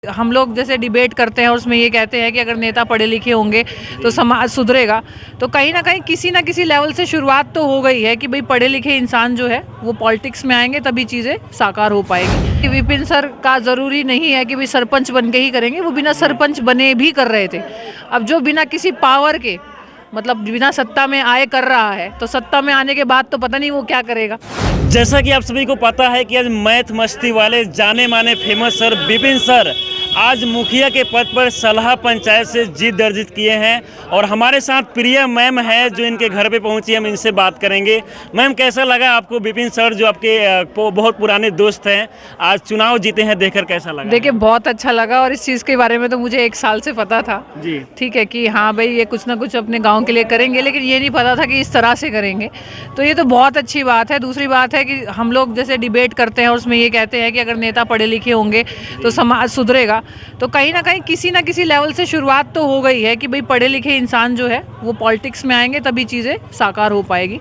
हम लोग जैसे डिबेट करते हैं और उसमें ये कहते हैं कि अगर नेता पढ़े लिखे होंगे तो समाज सुधरेगा। तो कहीं ना किसी लेवल से शुरुआत तो हो गई है कि भाई पढ़े लिखे इंसान जो है वो पॉलिटिक्स में आएंगे तभी चीज़ें साकार हो पाएगी। विपिन सर का ज़रूरी नहीं है कि भाई सरपंच बन के ही करेंगे, वो बिना सरपंच बने भी कर रहे थे। अब जो बिना किसी पावर के मतलब बिना सत्ता में आए कर रहा है तो सत्ता में आने के बाद तो पता नहीं वो क्या करेगा। जैसा कि आप सभी को पता है कि आज मैथ मस्ती वाले जाने माने फेमस सर विपिन सर आज मुखिया के पद पर सलाह पंचायत से जीत दर्ज किए हैं और हमारे साथ प्रिया मैम है जो इनके घर पे पहुंची। हम इनसे बात करेंगे। मैम, कैसा लगा आपको विपिन सर जो आपके बहुत पुराने दोस्त हैं आज चुनाव जीते हैं, देखकर कैसा लगा? देखिए, बहुत अच्छा लगा और इस चीज़ के बारे में तो मुझे 1 साल से पता था जी। ठीक है कि हाँ भाई ये कुछ ना कुछ अपने गाँव के लिए करेंगे, लेकिन ये नहीं पता था कि इस तरह से करेंगे। तो ये तो बहुत अच्छी बात है। दूसरी बात है कि हम लोग जैसे डिबेट करते हैं और उसमें ये कहते हैं कि अगर नेता पढ़े लिखे होंगे तो समाज सुधरेगा। तो कहीं ना किसी लेवल से शुरुआत तो हो गई है कि भाई पढ़े लिखे इंसान जो है वो पॉलिटिक्स में आएंगे तभी चीज़ें साकार हो पाएगी।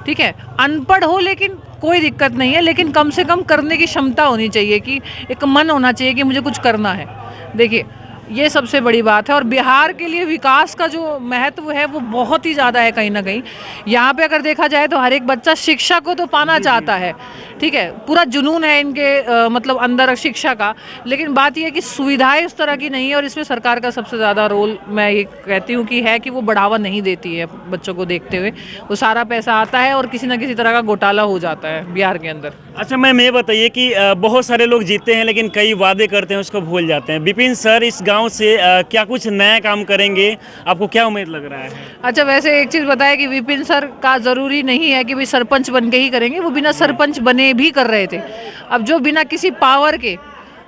ठीक है, अनपढ़ हो लेकिन कोई दिक्कत नहीं है, लेकिन कम से कम करने की क्षमता होनी चाहिए कि एक मन होना चाहिए कि मुझे कुछ करना है। देखिए, ये सबसे बड़ी बात है और बिहार के लिए विकास का जो महत्व है वो बहुत ही ज़्यादा है। कहीं ना कहीं यहाँ पे अगर देखा जाए तो हर एक बच्चा शिक्षा को तो पाना चाहता है। ठीक है, पूरा जुनून है इनके मतलब अंदर शिक्षा का, लेकिन बात यह है कि सुविधाएं उस तरह की नहीं है और इसमें सरकार का सबसे ज़्यादा रोल मैं ये कहती हूँ कि है कि वो बढ़ावा नहीं देती है बच्चों को देखते हुए। वो सारा पैसा आता है और किसी न किसी तरह का घोटाला हो जाता है बिहार के अंदर। अच्छा मैम, ये बताइए कि बहुत सारे लोग जीते हैं लेकिन कई वादे करते हैं उसको भूल जाते हैं। विपिन सर इस गांव से क्या कुछ नया काम करेंगे? आपको क्या उम्मीद लग रहा है? अच्छा, वैसे एक चीज़ बताया कि विपिन सर का ज़रूरी नहीं है कि भाई सरपंच बन के ही करेंगे, वो बिना सरपंच बने भी कर रहे थे। अब जो बिना किसी पावर के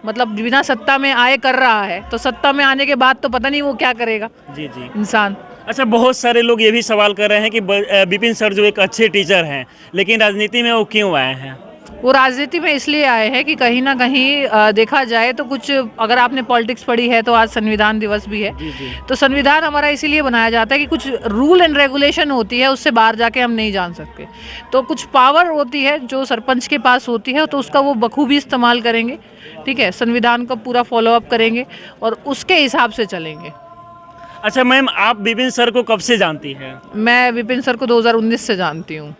मतलब बिना सत्ता में आए कर रहा है तो सत्ता में आने के बाद तो पता नहीं वो क्या करेगा जी जी इंसान। अच्छा, बहुत सारे लोग ये भी सवाल कर रहे हैं कि विपिन सर जो एक अच्छे टीचर हैं लेकिन राजनीति में वो क्यों आए हैं? वो राजनीति में इसलिए आए हैं कि कहीं ना कहीं देखा जाए तो कुछ, अगर आपने पॉलिटिक्स पढ़ी है तो आज संविधान दिवस भी है। जी। तो संविधान हमारा इसीलिए बनाया जाता है कि कुछ रूल एंड रेगुलेशन होती है, उससे बाहर जाके हम नहीं जान सकते। तो कुछ पावर होती है जो सरपंच के पास होती है तो उसका वो बखूबी इस्तेमाल करेंगे। ठीक है, संविधान को पूरा फॉलोअप करेंगे और उसके हिसाब से चलेंगे। अच्छा मैम, आप विपिन सर को कब से जानती हैं? मैं विपिन सर को 2019 से जानती हूँ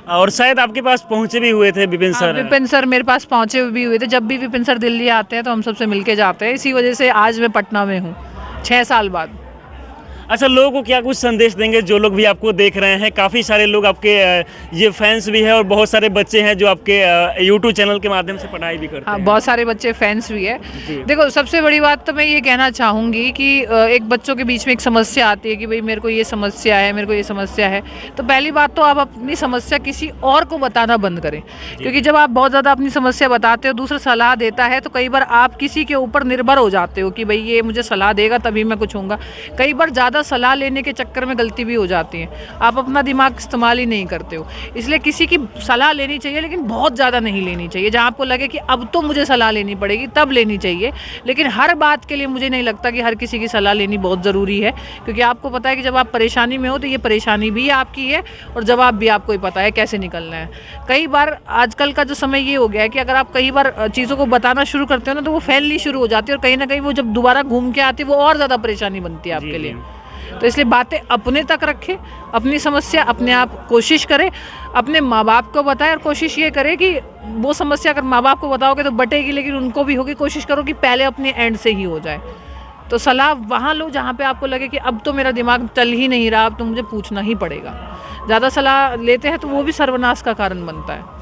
और शायद आपके पास पहुंचे भी हुए थे विपिन सर। विपिन सर मेरे पास पहुंचे भी हुए थे। जब भी विपिन सर दिल्ली आते हैं तो हम सबसे मिलके जाते हैं। इसी वजह से आज मैं पटना में हूँ 6 साल बाद। अच्छा, लोगों को क्या कुछ संदेश देंगे जो लोग भी आपको देख रहे हैं? काफ़ी सारे लोग आपके ये फैंस भी हैं और बहुत सारे बच्चे हैं जो आपके यूट्यूब चैनल के माध्यम से पढ़ाई भी करते हैं। बहुत सारे बच्चे फैंस भी है। देखो, सबसे बड़ी बात तो मैं ये कहना चाहूँगी कि एक बच्चों के बीच में एक समस्या आती है कि भाई मेरे को ये समस्या है, मेरे को ये समस्या है। तो पहली बात तो आप अपनी समस्या किसी और को बताना बंद करें, क्योंकि जब आप बहुत ज़्यादा अपनी समस्या बताते हो, दूसरा सलाह देता है, तो कई बार आप किसी के ऊपर निर्भर हो जाते हो कि भाई ये मुझे सलाह देगा तभी मैं कुछ होऊंगा। कई बार ज़्यादा सलाह लेने के चक्कर में गलती भी हो जाती है, आप अपना दिमाग इस्तेमाल ही नहीं करते हो। इसलिए किसी की सलाह लेनी चाहिए लेकिन बहुत ज़्यादा नहीं लेनी चाहिए। जहाँ आपको लगे कि अब तो मुझे सलाह लेनी पड़ेगी तब लेनी चाहिए, लेकिन हर बात के लिए मुझे नहीं लगता कि हर किसी की सलाह लेनी बहुत ज़रूरी है, क्योंकि आपको पता है कि जब आप परेशानी में हो तो ये परेशानी भी आपकी है और जवाब भी आपको ही पता है कैसे निकलना है। कई बार आजकल का जो समय ये हो गया है कि अगर आप कई बार चीज़ों को बताना शुरू करते हो ना तो वो फैलनी शुरू हो जाती है और कहीं ना कहीं वो जब दोबारा घूम के आती है वो और ज़्यादा परेशानी बनती है आपके लिए। तो इसलिए बातें अपने तक रखें, अपनी समस्या अपने आप कोशिश करें, अपने माँ बाप को बताएं और कोशिश ये करें कि वो समस्या अगर माँ बाप को बताओगे तो बटेगी, लेकिन उनको भी होगी। कोशिश करो कि पहले अपने एंड से ही हो जाए। तो सलाह वहाँ लो जहाँ पे आपको लगे कि अब तो मेरा दिमाग चल ही नहीं रहा, अब तो मुझे पूछना ही पड़ेगा। ज़्यादा सलाह लेते हैं तो वो भी सर्वनाश का कारण बनता है।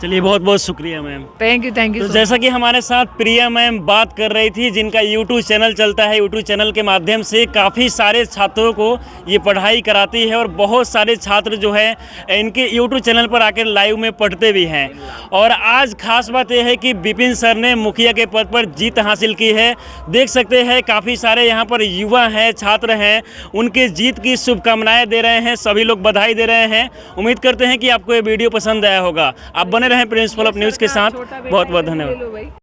चलिए, बहुत बहुत शुक्रिया मैम। Thank you. तो जैसा कि हमारे साथ प्रिया मैम बात कर रही थी, जिनका यूट्यूब चैनल चलता है, यूट्यूब चैनल के माध्यम से काफ़ी सारे छात्रों को ये पढ़ाई कराती है और बहुत सारे छात्र जो है इनके यूट्यूब चैनल पर आकर लाइव में पढ़ते भी हैं। और आज खास बात यह है कि विपिन सर ने मुखिया के पद पर जीत हासिल की है। देख सकते हैं काफ़ी सारे यहाँ पर युवा हैं, छात्र हैं, उनके जीत की शुभकामनाएँ दे रहे हैं, सभी लोग बधाई दे रहे हैं। उम्मीद करते हैं कि आपको ये वीडियो पसंद आया होगा। आप बने रहें प्रिंसिपल ऑफ न्यूज़ के साथ। बहुत बहुत धन्यवाद।